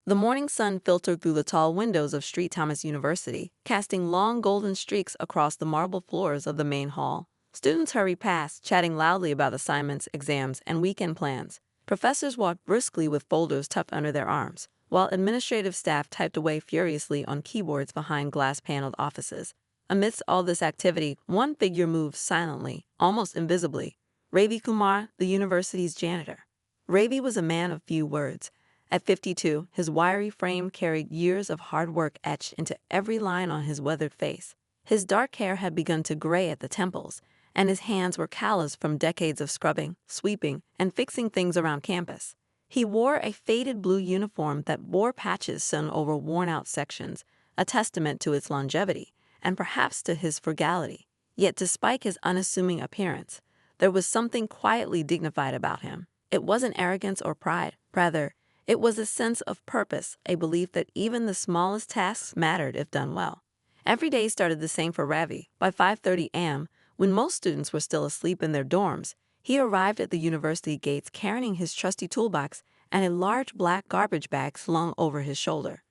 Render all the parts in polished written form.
The morning sun filtered through the tall windows of St. Thomas University, casting long golden streaks across the marble floors of the main hall. Students hurried past, chatting loudly about assignments, exams, and weekend plans. Professors walked briskly with folders tucked under their arms, while administrative staff typed away furiously on keyboards behind glass-paneled offices. Amidst all this activity, one figure moved silently, almost invisibly. Ravi Kumar, the university's janitor. Ravi was a man of few words. At 52, his wiry frame carried years of hard work etched into every line on his weathered face. His dark hair had begun to gray at the temples, and his hands were calloused from decades of scrubbing, sweeping, and fixing things around campus. He wore a faded blue uniform that bore patches sewn over worn-out sections, a testament to its longevity, and perhaps to his frugality. Yet despite his unassuming appearance, there was something quietly dignified about him. It wasn't arrogance or pride. Rather, it was a sense of purpose, a belief that even the smallest tasks mattered if done well. Every day started the same for Ravi. By 5:30 a.m., when most students were still asleep in their dorms, he arrived at the university gates carrying his trusty toolbox and a large black garbage bag slung over his shoulder.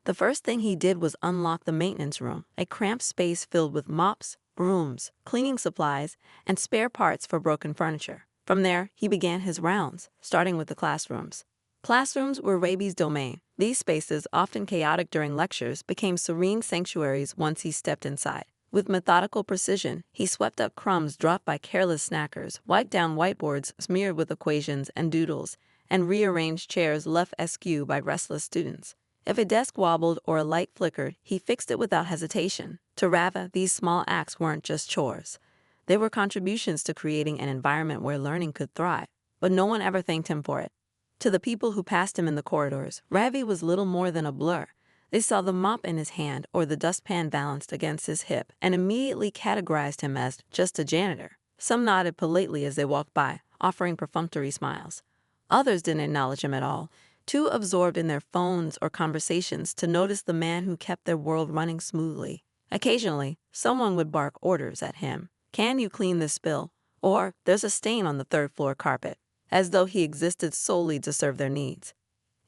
The first thing he did was unlock the maintenance room, a cramped space filled with mops, brooms, cleaning supplies, and spare parts for broken furniture. From there, he began his rounds, starting with the classrooms. Classrooms were Ravi's domain. These spaces, often chaotic during lectures, became serene sanctuaries once he stepped inside. With methodical precision, he swept up crumbs dropped by careless snackers, wiped down whiteboards smeared with equations and doodles, and rearranged chairs left askew by restless students. If a desk wobbled or a light flickered, he fixed it without hesitation. To Rava, these small acts weren't just chores. They were contributions to creating an environment where learning could thrive, but no one ever thanked him for it. To the people who passed him in the corridors, Ravi was little more than a blur. They saw the mop in his hand or the dustpan balanced against his hip and immediately categorized him as just a janitor. Some nodded politely as they walked by, offering perfunctory smiles. Others didn't acknowledge him at all, too absorbed in their phones or conversations to notice the man who kept their world running smoothly. Occasionally, someone would bark orders at him. "Can you clean this spill?" Or, "There's a stain on the third-floor carpet," as though he existed solely to serve their needs.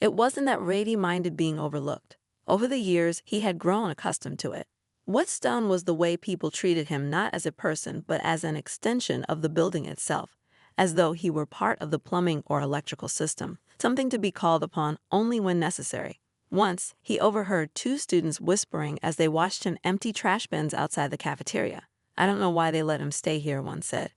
It wasn't that Ravi minded being overlooked. Over the years, he had grown accustomed to it. What stung was the way people treated him not as a person but as an extension of the building itself, as though he were part of the plumbing or electrical system, something to be called upon only when necessary. Once, he overheard two students whispering as they watched him empty trash bins outside the cafeteria. "I don't know why they let him stay here," one said.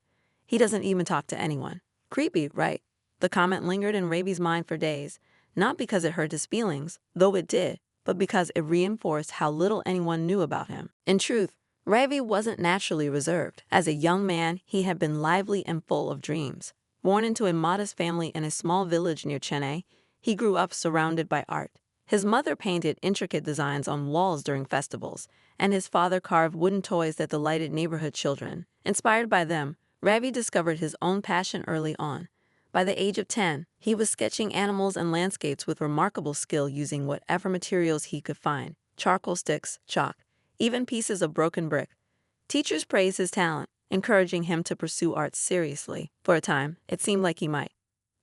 "He doesn't even talk to anyone." Creepy, right? The comment lingered in Ravi's mind for days, not because it hurt his feelings, though it did, but because it reinforced how little anyone knew about him. In truth, Ravi wasn't naturally reserved. As a young man, he had been lively and full of dreams. Born into a modest family in a small village near Chennai, he grew up surrounded by art. His mother painted intricate designs on walls during festivals, and his father carved wooden toys that delighted neighborhood children. Inspired by them, Ravi discovered his own passion early on. By the age of 10, he was sketching animals and landscapes with remarkable skill using whatever materials he could find: charcoal sticks, chalk, even pieces of broken brick. Teachers praised his talent, encouraging him to pursue art seriously. For a time, it seemed like he might.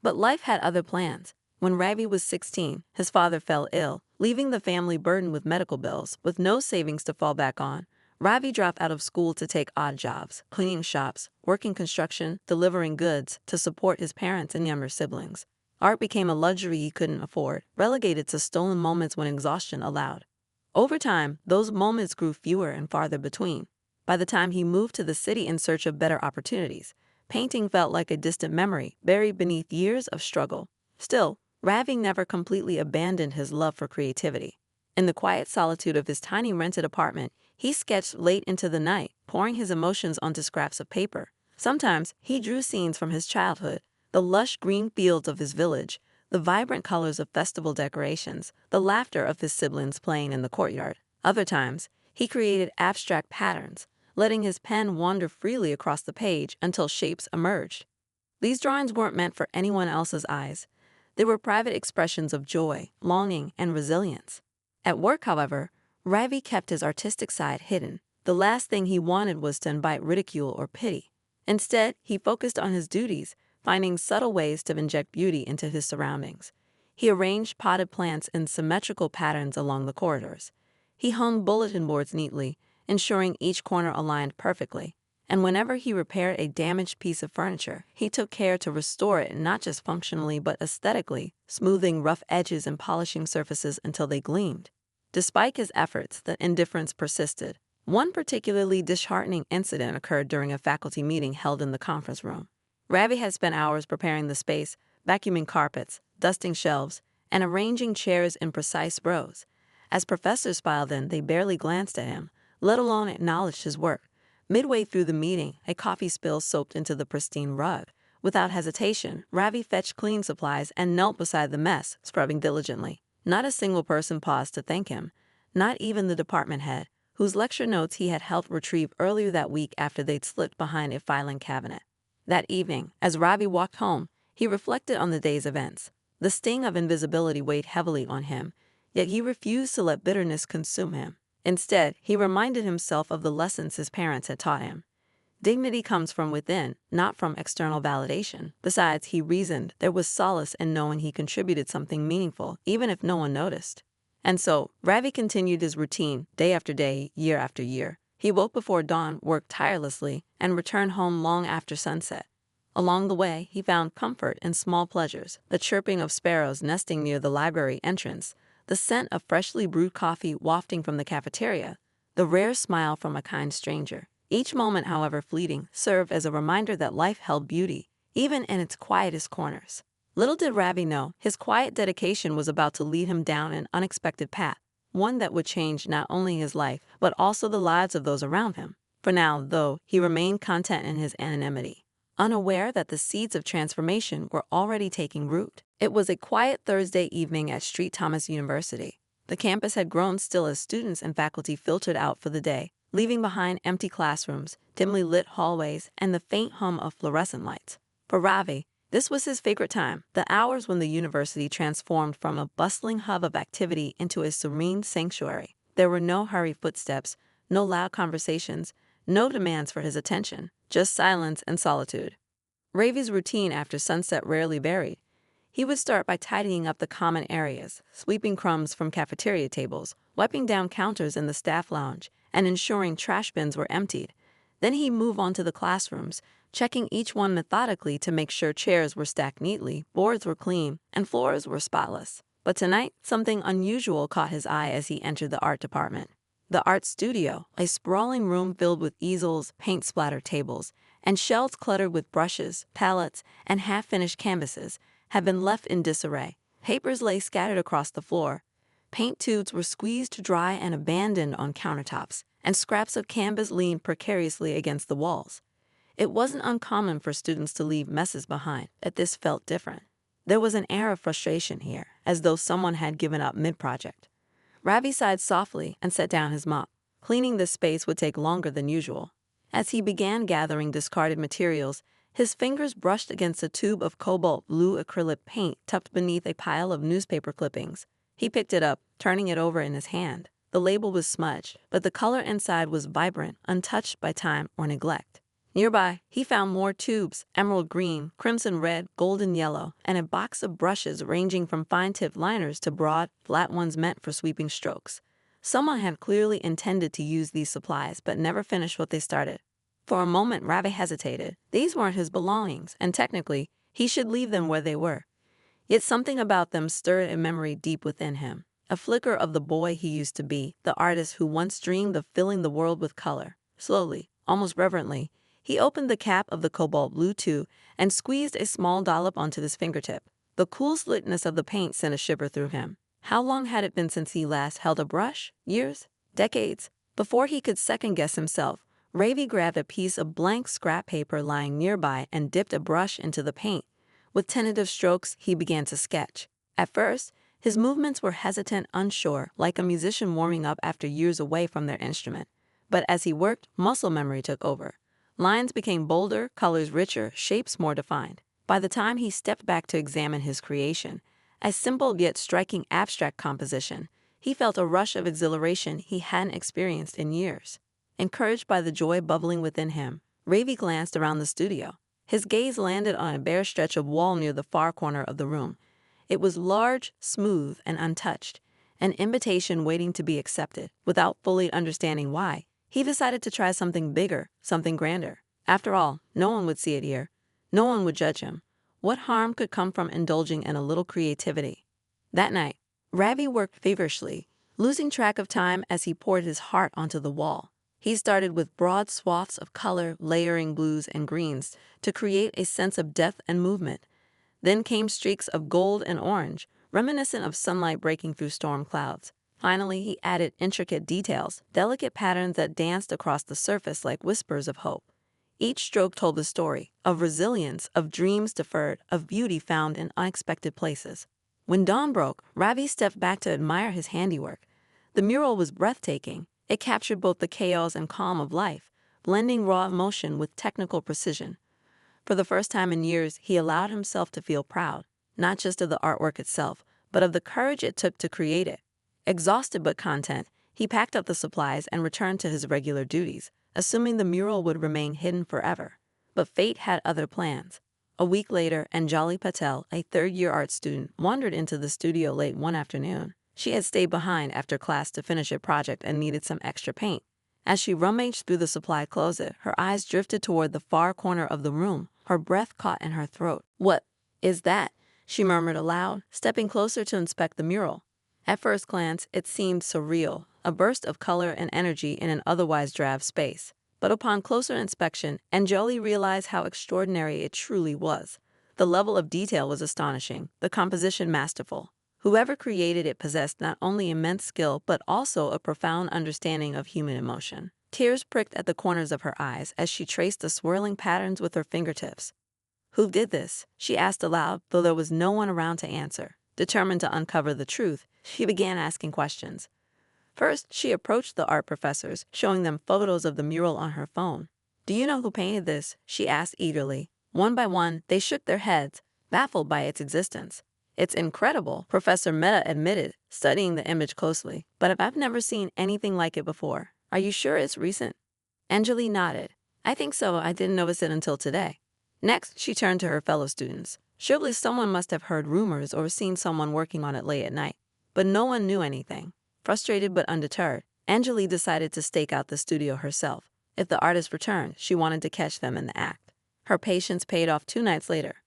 But life had other plans. When Ravi was 16, his father fell ill, leaving the family burdened with medical bills. With no savings to fall back on, Ravi dropped out of school to take odd jobs, cleaning shops, working construction, delivering goods to support his parents and younger siblings. Art became a luxury he couldn't afford, relegated to stolen moments when exhaustion allowed. Over time, those moments grew fewer and farther between. By the time he moved to the city in search of better opportunities, painting felt like a distant memory buried beneath years of struggle. Still, Ravi never completely abandoned his love for creativity. In the quiet solitude of his tiny rented apartment, he sketched late into the night, pouring his emotions onto scraps of paper. Sometimes he drew scenes from his childhood, the lush green fields of his village, the vibrant colors of festival decorations, the laughter of his siblings playing in the courtyard. Other times, he created abstract patterns, letting his pen wander freely across the page until shapes emerged. These drawings weren't meant for anyone else's eyes. They were private expressions of joy, longing, and resilience. At work, however, Ravi kept his artistic side hidden. The last thing he wanted was to invite ridicule or pity. Instead, he focused on his duties, finding subtle ways to inject beauty into his surroundings. He arranged potted plants in symmetrical patterns along the corridors. He hung bulletin boards neatly, ensuring each corner aligned perfectly. And whenever he repaired a damaged piece of furniture, he took care to restore it not just functionally but aesthetically, smoothing rough edges and polishing surfaces until they gleamed. Despite his efforts, the indifference persisted. One particularly disheartening incident occurred during a faculty meeting held in the conference room. Ravi had spent hours preparing the space, vacuuming carpets, dusting shelves, and arranging chairs in precise rows. As professors filed in, they barely glanced at him, let alone acknowledged his work. Midway through the meeting, a coffee spill soaked into the pristine rug. Without hesitation, Ravi fetched cleaning supplies and knelt beside the mess, scrubbing diligently. Not a single person paused to thank him, not even the department head, whose lecture notes he had helped retrieve earlier that week after they'd slipped behind a filing cabinet. That evening, as Ravi walked home, he reflected on the day's events. The sting of invisibility weighed heavily on him, yet he refused to let bitterness consume him. Instead, he reminded himself of the lessons his parents had taught him. Dignity comes from within, not from external validation. Besides, he reasoned, there was solace in knowing he contributed something meaningful, even if no one noticed. And so, Ravi continued his routine, day after day, year after year. He woke before dawn, worked tirelessly, and returned home long after sunset. Along the way, he found comfort in small pleasures, the chirping of sparrows nesting near the library entrance, the scent of freshly brewed coffee wafting from the cafeteria, the rare smile from a kind stranger. Each moment, however fleeting, served as a reminder that life held beauty, even in its quietest corners. Little did Ravi know, his quiet dedication was about to lead him down an unexpected path, one that would change not only his life, but also the lives of those around him. For now, though, he remained content in his anonymity, unaware that the seeds of transformation were already taking root. It was a quiet Thursday evening at St. Thomas University. The campus had grown still as students and faculty filtered out for the day, leaving behind empty classrooms, dimly lit hallways, and the faint hum of fluorescent lights. For Ravi, this was his favorite time, the hours when the university transformed from a bustling hub of activity into a serene sanctuary. There were no hurried footsteps, no loud conversations, no demands for his attention, just silence and solitude. Ravi's routine after sunset rarely varied. He would start by tidying up the common areas, sweeping crumbs from cafeteria tables, wiping down counters in the staff lounge, and ensuring trash bins were emptied. Then he'd move on to the classrooms, checking each one methodically to make sure chairs were stacked neatly, boards were clean, and floors were spotless. But tonight, something unusual caught his eye as he entered the art department. The art studio, a sprawling room filled with easels, paint-splattered tables, and shelves cluttered with brushes, palettes, and half-finished canvases, had been left in disarray. Papers lay scattered across the floor. Paint tubes were squeezed to dry and abandoned on countertops, and scraps of canvas leaned precariously against the walls. It wasn't uncommon for students to leave messes behind, but this felt different. There was an air of frustration here, as though someone had given up mid-project. Ravi sighed softly and set down his mop. Cleaning this space would take longer than usual. As he began gathering discarded materials, his fingers brushed against a tube of cobalt blue acrylic paint tucked beneath a pile of newspaper clippings. He picked it up, turning it over in his hand. The label was smudged, but the color inside was vibrant, untouched by time or neglect. Nearby, he found more tubes, emerald green, crimson red, golden yellow, and a box of brushes ranging from fine-tipped liners to broad, flat ones meant for sweeping strokes. Someone had clearly intended to use these supplies but never finished what they started. For a moment, Ravi hesitated. These weren't his belongings, and technically, he should leave them where they were. Yet something about them stirred a memory deep within him, a flicker of the boy he used to be, the artist who once dreamed of filling the world with color. Slowly, almost reverently, he opened the cap of the cobalt blue tube and squeezed a small dollop onto his fingertip. The cool slickness of the paint sent a shiver through him. How long had it been since he last held a brush? Years? Decades? Before he could second-guess himself, Ravi grabbed a piece of blank scrap paper lying nearby and dipped a brush into the paint. With tentative strokes, he began to sketch. At first, his movements were hesitant, unsure, like a musician warming up after years away from their instrument. But as he worked, muscle memory took over. Lines became bolder, colors richer, shapes more defined. By the time he stepped back to examine his creation, a simple yet striking abstract composition, he felt a rush of exhilaration he hadn't experienced in years. Encouraged by the joy bubbling within him, Ravi glanced around the studio. His gaze landed on a bare stretch of wall near the far corner of the room. It was large, smooth, and untouched, an invitation waiting to be accepted. Without fully understanding why, he decided to try something bigger, something grander. After all, no one would see it here. No one would judge him. What harm could come from indulging in a little creativity? That night, Ravi worked feverishly, losing track of time as he poured his heart onto the wall. He started with broad swaths of color, layering blues and greens to create a sense of depth and movement. Then came streaks of gold and orange, reminiscent of sunlight breaking through storm clouds. Finally, he added intricate details, delicate patterns that danced across the surface like whispers of hope. Each stroke told the story of resilience, of dreams deferred, of beauty found in unexpected places. When dawn broke, Ravi stepped back to admire his handiwork. The mural was breathtaking. It captured both the chaos and calm of life, blending raw emotion with technical precision. For the first time in years, he allowed himself to feel proud, not just of the artwork itself, but of the courage it took to create it. Exhausted but content, he packed up the supplies and returned to his regular duties, assuming the mural would remain hidden forever. But fate had other plans. A week later, Anjali Patel, a third-year art student, wandered into the studio late one afternoon. She had stayed behind after class to finish a project and needed some extra paint. As she rummaged through the supply closet, her eyes drifted toward the far corner of the room, her breath caught in her throat. "What is that?" she murmured aloud, stepping closer to inspect the mural. At first glance, it seemed surreal, a burst of color and energy in an otherwise drab space. But upon closer inspection, Anjali realized how extraordinary it truly was. The level of detail was astonishing, the composition masterful. Whoever created it possessed not only immense skill but also a profound understanding of human emotion. Tears pricked at the corners of her eyes as she traced the swirling patterns with her fingertips. "Who did this?" she asked aloud, though there was no one around to answer. Determined to uncover the truth, she began asking questions. First, she approached the art professors, showing them photos of the mural on her phone. "Do you know who painted this?" she asked eagerly. One by one, they shook their heads, baffled by its existence. "It's incredible," Professor Mehta admitted, studying the image closely. "But I've never seen anything like it before. Are you sure it's recent?" Anjali nodded. "I think so. I didn't notice it until today." Next, she turned to her fellow students. Surely someone must have heard rumors or seen someone working on it late at night. But no one knew anything. Frustrated but undeterred, Anjali decided to stake out the studio herself. If the artist returned, she wanted to catch them in the act. Her patience paid off 2 nights later.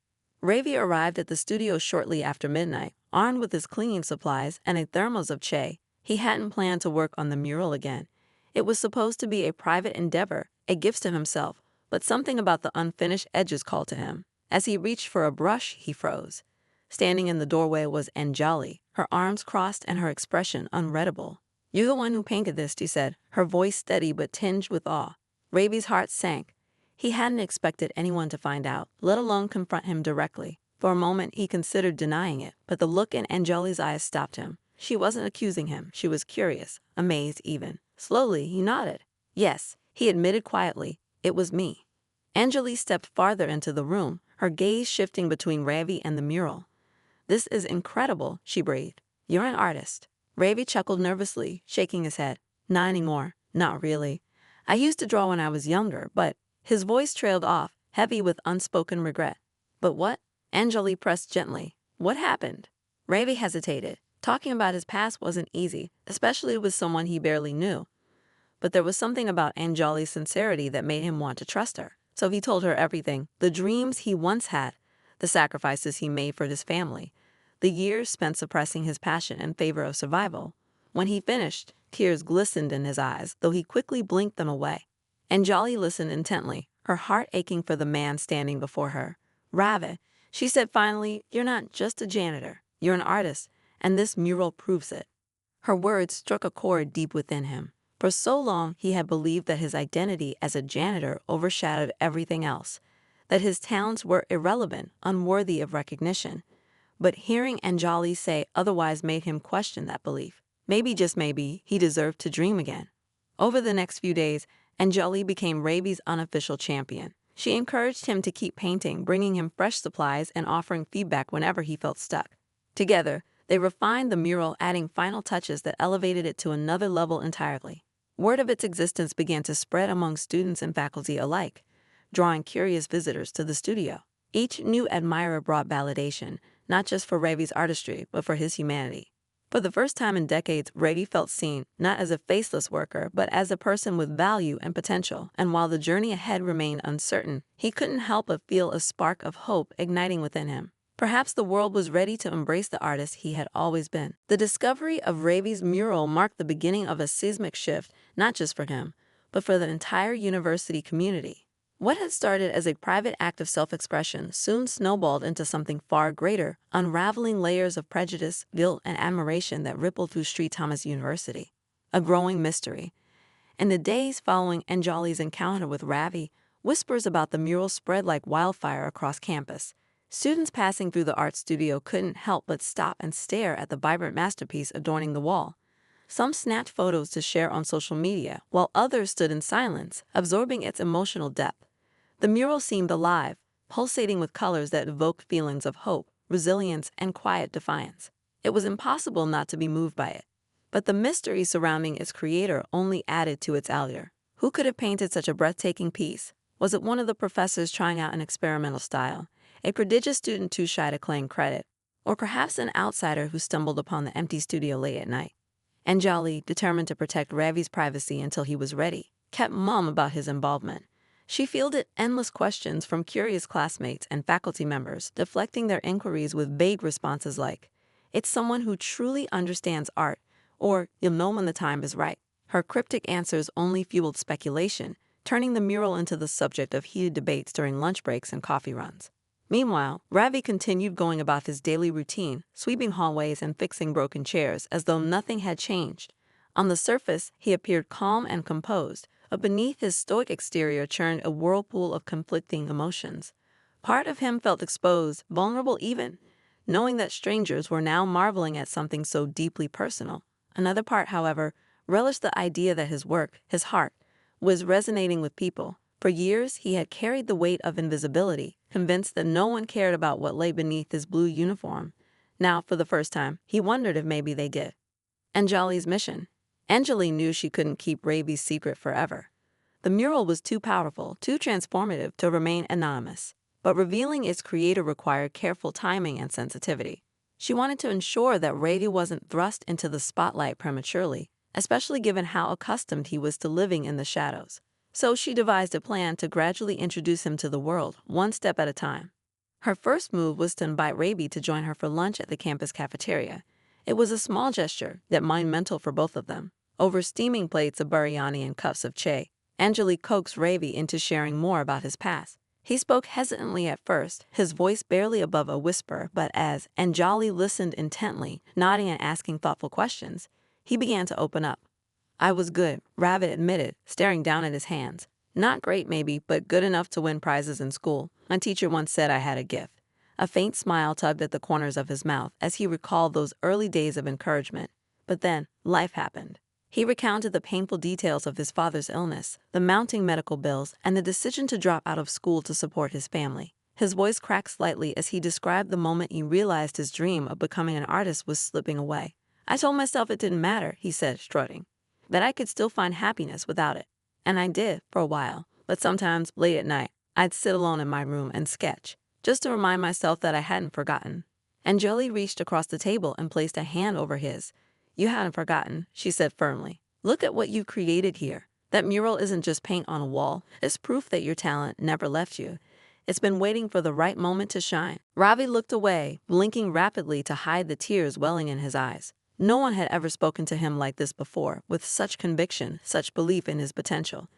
Ravi arrived at the studio shortly after midnight, armed with his cleaning supplies and a thermos of chai. He hadn't planned to work on the mural again. It was supposed to be a private endeavor, a gift to himself, but something about the unfinished edges called to him. As he reached for a brush, he froze. Standing in the doorway was Anjali, her arms crossed and her expression unreadable. "You're the one who painted this," she said, her voice steady but tinged with awe. Ravi's heart sank. He hadn't expected anyone to find out, let alone confront him directly. For a moment, he considered denying it, but the look in Anjali's eyes stopped him. She wasn't accusing him. She was curious, amazed even. Slowly, he nodded. "Yes," he admitted quietly, "it was me." Anjali stepped farther into the room, her gaze shifting between Ravi and the mural. "This is incredible," she breathed. "You're an artist." Ravi chuckled nervously, shaking his head. "Not anymore. Not really. I used to draw when I was younger, but—" His voice trailed off, heavy with unspoken regret. "But what?" Anjali pressed gently. "What happened?" Ravi hesitated. Talking about his past wasn't easy, especially with someone he barely knew. But there was something about Anjali's sincerity that made him want to trust her. So he told her everything, the dreams he once had, the sacrifices he made for his family, the years spent suppressing his passion in favor of survival. When he finished, tears glistened in his eyes, though he quickly blinked them away. Anjali listened intently, her heart aching for the man standing before her. "Ravi," she said finally, "you're not just a janitor. You're an artist, and this mural proves it." Her words struck a chord deep within him. For so long, he had believed that his identity as a janitor overshadowed everything else, that his talents were irrelevant, unworthy of recognition. But hearing Anjali say otherwise made him question that belief. Maybe, just maybe, he deserved to dream again. Over the next few days, Anjali became Ravi's unofficial champion. She encouraged him to keep painting, bringing him fresh supplies and offering feedback whenever he felt stuck. Together, they refined the mural, adding final touches that elevated it to another level entirely. Word of its existence began to spread among students and faculty alike, drawing curious visitors to the studio. Each new admirer brought validation, not just for Ravi's artistry, but for his humanity. For the first time in decades, Ravi felt seen, not as a faceless worker, but as a person with value and potential, and while the journey ahead remained uncertain, he couldn't help but feel a spark of hope igniting within him. Perhaps the world was ready to embrace the artist he had always been. The discovery of Ravi's mural marked the beginning of a seismic shift, not just for him, but for the entire university community. What had started as a private act of self-expression soon snowballed into something far greater, unraveling layers of prejudice, guilt, and admiration that rippled through St. Thomas University. A growing mystery. In the days following Anjali's encounter with Ravi, whispers about the mural spread like wildfire across campus. Students passing through the art studio couldn't help but stop and stare at the vibrant masterpiece adorning the wall. Some snapped photos to share on social media, while others stood in silence, absorbing its emotional depth. The mural seemed alive, pulsating with colors that evoked feelings of hope, resilience, and quiet defiance. It was impossible not to be moved by it. But the mystery surrounding its creator only added to its allure. Who could have painted such a breathtaking piece? Was it one of the professors trying out an experimental style, a prodigious student too shy to claim credit, or perhaps an outsider who stumbled upon the empty studio late at night? Anjali, determined to protect Ravi's privacy until he was ready, kept mum about his involvement. She fielded endless questions from curious classmates and faculty members, deflecting their inquiries with vague responses like, "It's someone who truly understands art," or "You'll know when the time is right." Her cryptic answers only fueled speculation, turning the mural into the subject of heated debates during lunch breaks and coffee runs. Meanwhile, Ravi continued going about his daily routine, sweeping hallways and fixing broken chairs as though nothing had changed. On the surface, he appeared calm and composed, but beneath his stoic exterior churned a whirlpool of conflicting emotions. Part of him felt exposed, vulnerable even, knowing that strangers were now marveling at something so deeply personal. Another part, however, relished the idea that his work, his heart, was resonating with people. For years, he had carried the weight of invisibility, convinced that no one cared about what lay beneath his blue uniform. Now, for the first time, he wondered if maybe they did. Anjali's mission. Anjali knew she couldn't keep Ravi's secret forever. The mural was too powerful, too transformative to remain anonymous, but revealing its creator required careful timing and sensitivity. She wanted to ensure that Ravi wasn't thrust into the spotlight prematurely, especially given how accustomed he was to living in the shadows. So she devised a plan to gradually introduce him to the world, one step at a time. Her first move was to invite Ravi to join her for lunch at the campus cafeteria. It was a small gesture, yet monumental for both of them. Over steaming plates of biryani and cups of chai, Anjali coaxed Ravi into sharing more about his past. He spoke hesitantly at first, his voice barely above a whisper, but as Anjali listened intently, nodding and asking thoughtful questions, he began to open up. "I was good," Ravi admitted, staring down at his hands. "Not great maybe, but good enough to win prizes in school. My teacher once said I had a gift." A faint smile tugged at the corners of his mouth as he recalled those early days of encouragement. But then, life happened. He recounted the painful details of his father's illness, the mounting medical bills, and the decision to drop out of school to support his family. His voice cracked slightly as he described the moment he realized his dream of becoming an artist was slipping away. "I told myself it didn't matter," he said, strutting, "that I could still find happiness without it. And I did, for a while, but sometimes, late at night, I'd sit alone in my room and sketch, just to remind myself that I hadn't forgotten." Anjali reached across the table and placed a hand over his. "You hadn't forgotten," she said firmly. "Look at what you created here. That mural isn't just paint on a wall. It's proof that your talent never left you. It's been waiting for the right moment to shine." Ravi looked away, blinking rapidly to hide the tears welling in his eyes. No one had ever spoken to him like this before, with such conviction, such belief in his potential.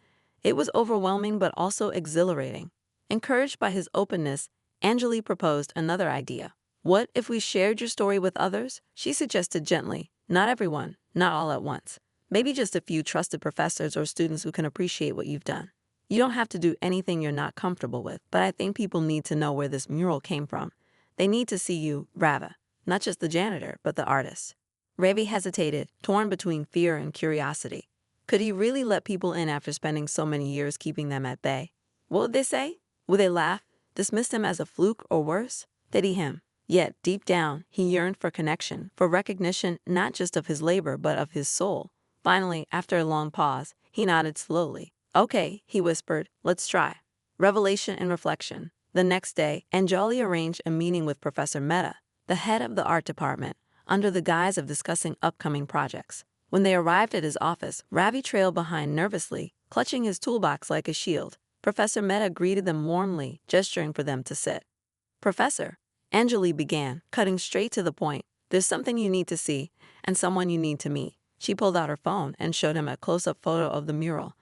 It was overwhelming but also exhilarating. Encouraged by his openness, Anjali proposed another idea. "What if we shared your story with others?" she suggested gently. "Not everyone, not all at once. Maybe just a few trusted professors or students who can appreciate what you've done. You don't have to do anything you're not comfortable with, but I think people need to know where this mural came from. They need to see you, Ravi, not just the janitor, but the artist." Ravi hesitated, torn between fear and curiosity. Could he really let people in after spending so many years keeping them at bay? What would they say? Would they laugh, dismiss him as a fluke, or worse, pity him? Yet, deep down, he yearned for connection, for recognition not just of his labor but of his soul. Finally, after a long pause, he nodded slowly. "Okay," he whispered, "let's try." Revelation and reflection. The next day, Anjali arranged a meeting with Professor Mehta, the head of the art department, under the guise of discussing upcoming projects. When they arrived at his office, Ravi trailed behind nervously, clutching his toolbox like a shield. Professor Mehta greeted them warmly, gesturing for them to sit. "Professor," Anjali began, cutting straight to the point, "there's something you need to see, and someone you need to meet." She pulled out her phone and showed him a close-up photo of the mural.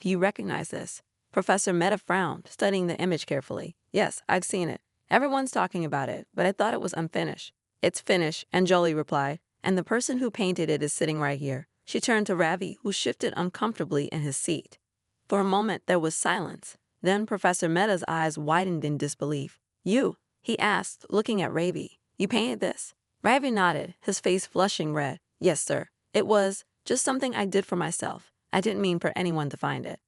"Do you recognize this?" Professor Mehta frowned, studying the image carefully. "Yes, I've seen it. Everyone's talking about it, but I thought it was unfinished." "It's finished," Anjali replied, "and the person who painted it is sitting right here." She turned to Ravi, who shifted uncomfortably in his seat. For a moment there was silence. Then Professor Mehta's eyes widened in disbelief. "You?" he asked, looking at Ravi. "You painted this?" Ravi nodded, his face flushing red. "Yes, sir. It was just something I did for myself. I didn't mean for anyone to find it."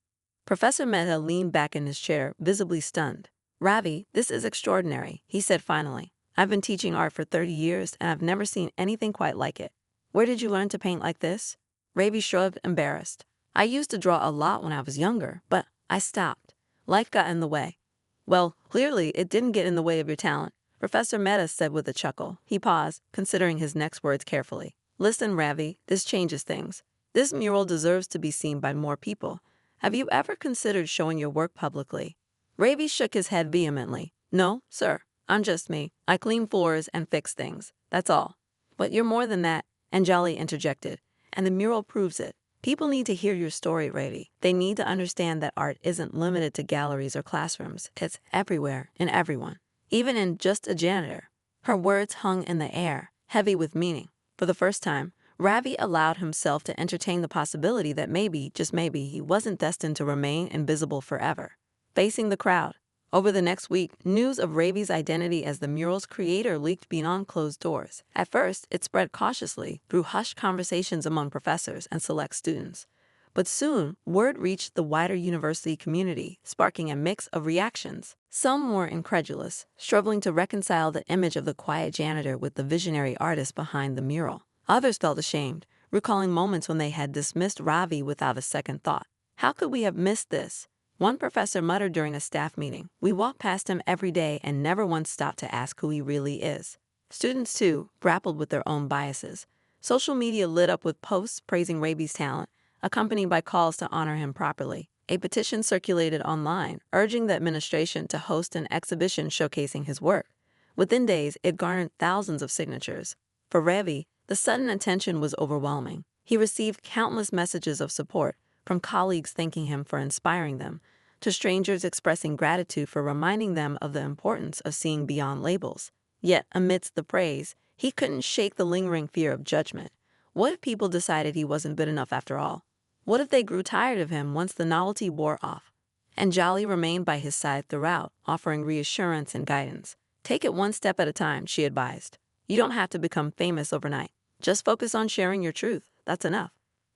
Professor Mehta leaned back in his chair, visibly stunned. "Ravi, this is extraordinary," he said finally. "I've been teaching art for 30 years, and I've never seen anything quite like it. Where did you learn to paint like this?" Ravi shrugged, embarrassed. "I used to draw a lot when I was younger, but I stopped. Life got in the way." "Well, clearly it didn't get in the way of your talent," Professor Mehta said with a chuckle. He paused, considering his next words carefully. "Listen, Ravi, this changes things. This mural deserves to be seen by more people. Have you ever considered showing your work publicly?" Ravi shook his head vehemently. "No, sir. I'm just me. I clean floors and fix things. That's all." "But you're more than that," Anjali interjected, "and the mural proves it. People need to hear your story, Ravi. They need to understand that art isn't limited to galleries or classrooms. It's everywhere, in everyone. Even in just a janitor." Her words hung in the air, heavy with meaning. For the first time, Ravi allowed himself to entertain the possibility that maybe, just maybe, he wasn't destined to remain invisible forever. Facing the crowd. Over the next week, news of Ravi's identity as the mural's creator leaked beyond closed doors. At first, it spread cautiously through hushed conversations among professors and select students. But soon, word reached the wider university community, sparking a mix of reactions. Some were incredulous, struggling to reconcile the image of the quiet janitor with the visionary artist behind the mural. Others felt ashamed, recalling moments when they had dismissed Ravi without a second thought. "How could we have missed this?" One professor muttered during a staff meeting. "We walk past him every day and never once stop to ask who he really is." Students, too, grappled with their own biases. Social media lit up with posts praising Ravi's talent, accompanied by calls to honor him properly. A petition circulated online, urging the administration to host an exhibition showcasing his work. Within days, it garnered thousands of signatures. For Ravi, the sudden attention was overwhelming. He received countless messages of support, from colleagues thanking him for inspiring them, to strangers expressing gratitude for reminding them of the importance of seeing beyond labels. Yet, amidst the praise, he couldn't shake the lingering fear of judgment. What if people decided he wasn't good enough after all? What if they grew tired of him once the novelty wore off? Anjali remained by his side throughout, offering reassurance and guidance. "Take it one step at a time," she advised. "You don't have to become famous overnight. Just focus on sharing your truth. That's enough."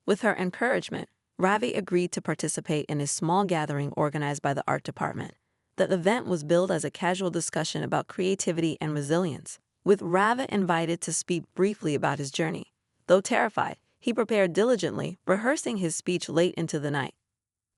With her encouragement, Ravi agreed to participate in a small gathering organized by the art department. The event was billed as a casual discussion about creativity and resilience, with Ravi invited to speak briefly about his journey. Though terrified, he prepared diligently, rehearsing his speech late into the night.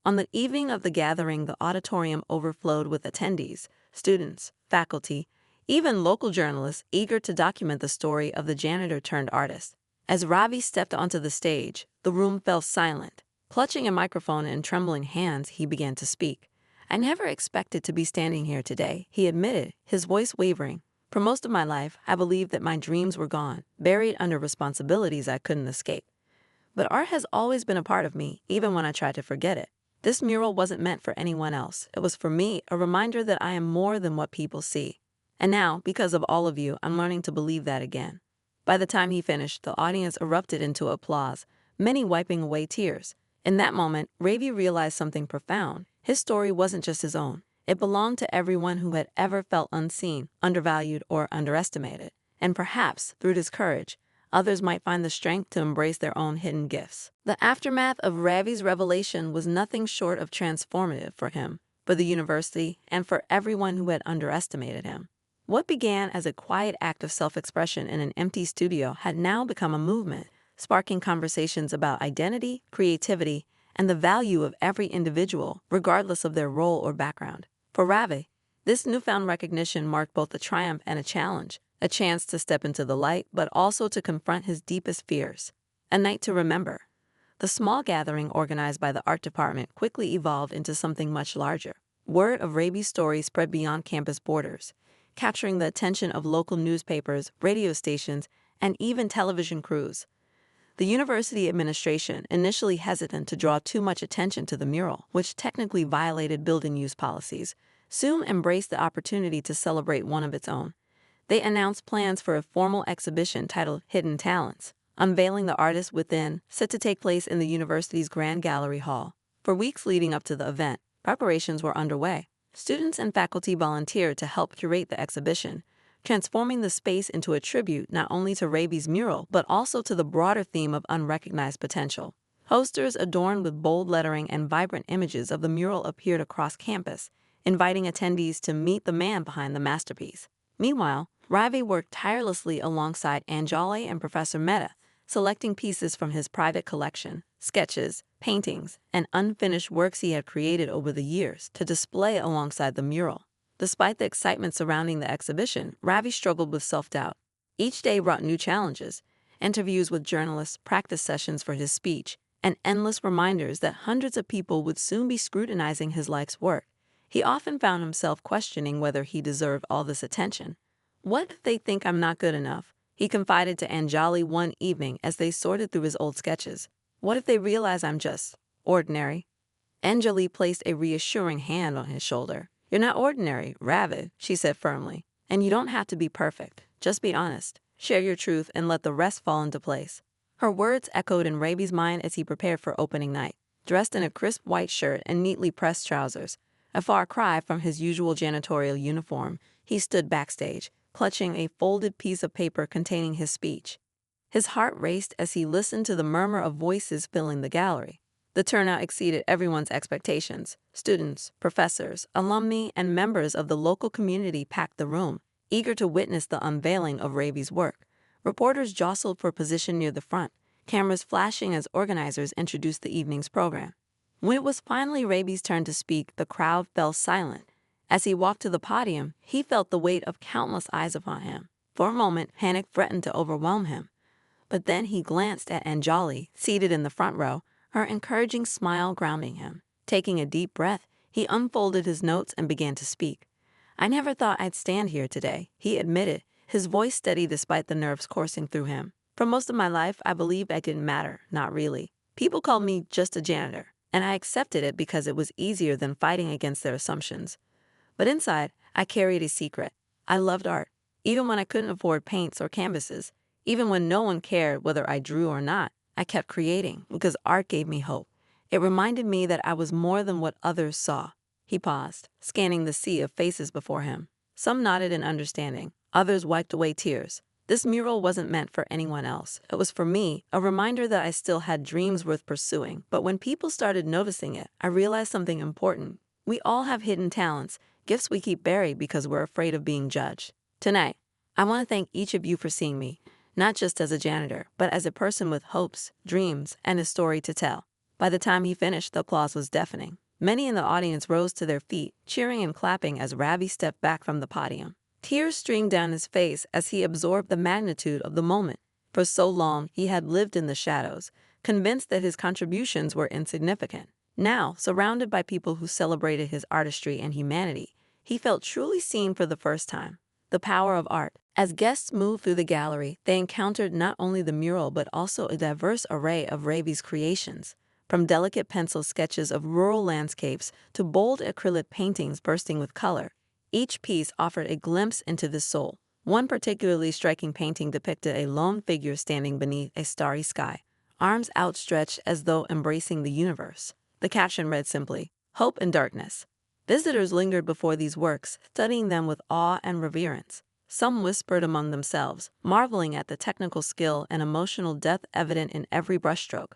On the evening of the gathering, the auditorium overflowed with attendees, students, faculty, even local journalists eager to document the story of the janitor-turned-artist. As Ravi stepped onto the stage, the room fell silent. Clutching a microphone in trembling hands, he began to speak. "I never expected to be standing here today," he admitted, his voice wavering. "For most of my life, I believed that my dreams were gone, buried under responsibilities I couldn't escape. But art has always been a part of me, even when I tried to forget it. This mural wasn't meant for anyone else. It was for me, a reminder that I am more than what people see. And now, because of all of you, I'm learning to believe that again." By the time he finished, the audience erupted into applause, many wiping away tears. In that moment, Ravi realized something profound. His story wasn't just his own. It belonged to everyone who had ever felt unseen, undervalued, or underestimated. And perhaps, through his courage, others might find the strength to embrace their own hidden gifts. The aftermath of Ravi's revelation was nothing short of transformative for him, for the university, and for everyone who had underestimated him. What began as a quiet act of self-expression in an empty studio had now become a movement, sparking conversations about identity, creativity, and the value of every individual, regardless of their role or background. For Ravi, this newfound recognition marked both a triumph and a challenge, a chance to step into the light, but also to confront his deepest fears. A night to remember. The small gathering organized by the art department quickly evolved into something much larger. Word of Raby's story spread beyond campus borders, capturing the attention of local newspapers, radio stations, and even television crews. The university administration, initially hesitant to draw too much attention to the mural, which technically violated building use policies, soon embraced the opportunity to celebrate one of its own. They announced plans for a formal exhibition titled Hidden Talents, unveiling the artist within, set to take place in the university's Grand Gallery Hall. For weeks leading up to the event, preparations were underway. Students and faculty volunteered to help curate the exhibition, transforming the space into a tribute not only to Raby's mural, but also to the broader theme of unrecognized potential. Posters adorned with bold lettering and vibrant images of the mural appeared across campus, inviting attendees to meet the man behind the masterpiece. Meanwhile, Ravi worked tirelessly alongside Anjali and Professor Mehta, selecting pieces from his private collection, sketches, paintings, and unfinished works he had created over the years to display alongside the mural. Despite the excitement surrounding the exhibition, Ravi struggled with self-doubt. Each day brought new challenges: interviews with journalists, practice sessions for his speech, and endless reminders that hundreds of people would soon be scrutinizing his life's work. He often found himself questioning whether he deserved all this attention. "What if they think I'm not good enough?" he confided to Anjali one evening as they sorted through his old sketches. "What if they realize I'm just ordinary?" Anjali placed a reassuring hand on his shoulder. "You're not ordinary, Ravi," she said firmly. "And you don't have to be perfect. Just be honest. Share your truth and let the rest fall into place." Her words echoed in Raby's mind as he prepared for opening night. Dressed in a crisp white shirt and neatly pressed trousers, a far cry from his usual janitorial uniform, he stood backstage, clutching a folded piece of paper containing his speech. His heart raced as he listened to the murmur of voices filling the gallery. The turnout exceeded everyone's expectations. Students, professors, alumni, and members of the local community packed the room, eager to witness the unveiling of Raby's work. Reporters jostled for position near the front, cameras flashing as organizers introduced the evening's program. When it was finally Raby's turn to speak, the crowd fell silent. As he walked to the podium, he felt the weight of countless eyes upon him. For a moment, panic threatened to overwhelm him. But then he glanced at Anjali, seated in the front row, her encouraging smile grounding him. Taking a deep breath, he unfolded his notes and began to speak. "I never thought I'd stand here today," he admitted, his voice steady despite the nerves coursing through him. "For most of my life, I believed I didn't matter, not really. People called me just a janitor, and I accepted it because it was easier than fighting against their assumptions. But inside, I carried a secret. I loved art, even when I couldn't afford paints or canvases. Even when no one cared whether I drew or not, I kept creating because art gave me hope. It reminded me that I was more than what others saw." He paused, scanning the sea of faces before him. Some nodded in understanding. Others wiped away tears. This mural wasn't meant for anyone else. It was for me, a reminder that I still had dreams worth pursuing. But when people started noticing it, I realized something important. We all have hidden talents, gifts we keep buried because we're afraid of being judged. Tonight, I want to thank each of you for seeing me, not just as a janitor, but as a person with hopes, dreams, and a story to tell. By the time he finished, the applause was deafening. Many in the audience rose to their feet, cheering and clapping as Ravi stepped back from the podium. Tears streamed down his face as he absorbed the magnitude of the moment. For so long, he had lived in the shadows, convinced that his contributions were insignificant. Now, surrounded by people who celebrated his artistry and humanity, he felt truly seen for the first time. The power of art. As guests moved through the gallery, they encountered not only the mural but also a diverse array of Ravy's creations, from delicate pencil sketches of rural landscapes to bold acrylic paintings bursting with color. Each piece offered a glimpse into the soul. One particularly striking painting depicted a lone figure standing beneath a starry sky, arms outstretched as though embracing the universe. The caption read simply, "Hope in Darkness." Visitors lingered before these works, studying them with awe and reverence. Some whispered among themselves, marveling at the technical skill and emotional depth evident in every brushstroke.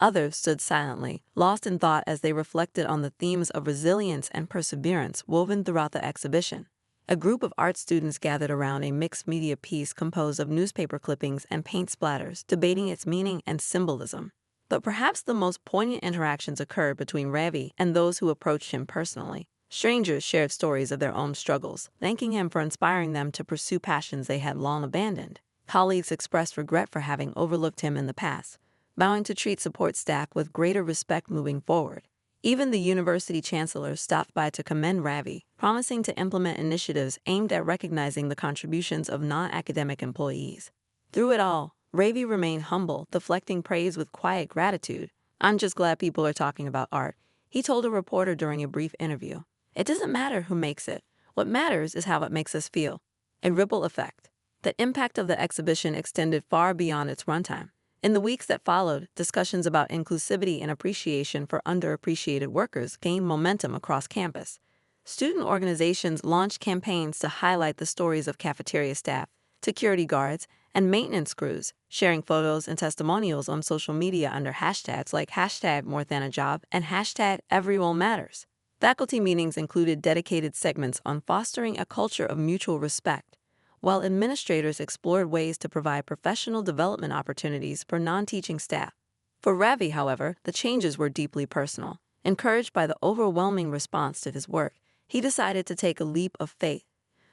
Others stood silently, lost in thought as they reflected on the themes of resilience and perseverance woven throughout the exhibition. A group of art students gathered around a mixed-media piece composed of newspaper clippings and paint splatters, debating its meaning and symbolism. But perhaps the most poignant interactions occurred between Ravi and those who approached him personally. Strangers shared stories of their own struggles, thanking him for inspiring them to pursue passions they had long abandoned. Colleagues expressed regret for having overlooked him in the past, vowing to treat support staff with greater respect moving forward. Even the university chancellor stopped by to commend Ravi, promising to implement initiatives aimed at recognizing the contributions of non-academic employees. Through it all, Ravi remained humble, deflecting praise with quiet gratitude. "I'm just glad people are talking about art," he told a reporter during a brief interview. "It doesn't matter who makes it. What matters is how it makes us feel." A ripple effect. The impact of the exhibition extended far beyond its runtime. In the weeks that followed, discussions about inclusivity and appreciation for underappreciated workers gained momentum across campus. Student organizations launched campaigns to highlight the stories of cafeteria staff, security guards, and maintenance crews, sharing photos and testimonials on social media under hashtags like #MoreThanAJob and #EveryRoleMatters. Faculty meetings included dedicated segments on fostering a culture of mutual respect, while administrators explored ways to provide professional development opportunities for non-teaching staff. For Ravi, however, the changes were deeply personal. Encouraged by the overwhelming response to his work, he decided to take a leap of faith.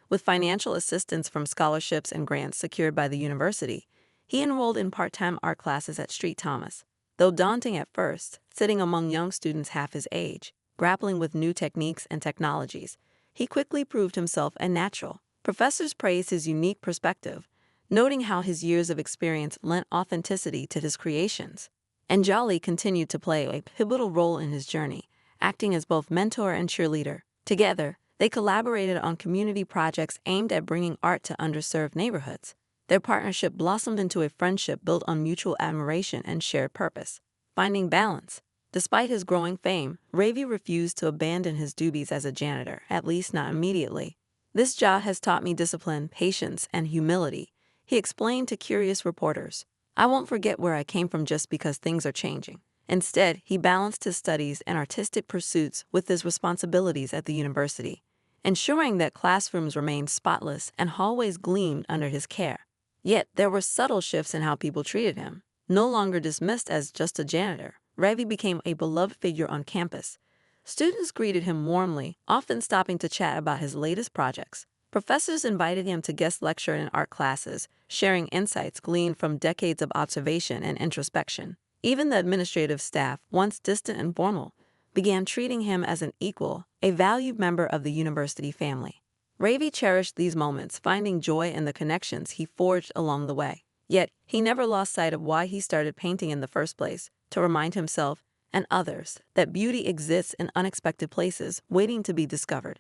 With financial assistance from scholarships and grants secured by the university, he enrolled in part-time art classes at St. Thomas. Though daunting at first, sitting among young students half his age, grappling with new techniques and technologies, he quickly proved himself a natural. Professors praised his unique perspective, noting how his years of experience lent authenticity to his creations. And Jolly continued to play a pivotal role in his journey, acting as both mentor and cheerleader. Together, they collaborated on community projects aimed at bringing art to underserved neighborhoods. Their partnership blossomed into a friendship built on mutual admiration and shared purpose. Finding balance. Despite his growing fame, Ravi refused to abandon his duties as a janitor, at least not immediately. "This job has taught me discipline, patience, and humility," he explained to curious reporters. "I won't forget where I came from just because things are changing." Instead, he balanced his studies and artistic pursuits with his responsibilities at the university, ensuring that classrooms remained spotless and hallways gleamed under his care. Yet, there were subtle shifts in how people treated him. No longer dismissed as just a janitor, Ravi became a beloved figure on campus. Students greeted him warmly, often stopping to chat about his latest projects. Professors invited him to guest lecture in art classes, sharing insights gleaned from decades of observation and introspection. Even the administrative staff, once distant and formal, began treating him as an equal, a valued member of the university family. Ravi cherished these moments, finding joy in the connections he forged along the way. Yet, he never lost sight of why he started painting in the first place, to remind himself and others that beauty exists in unexpected places, waiting to be discovered.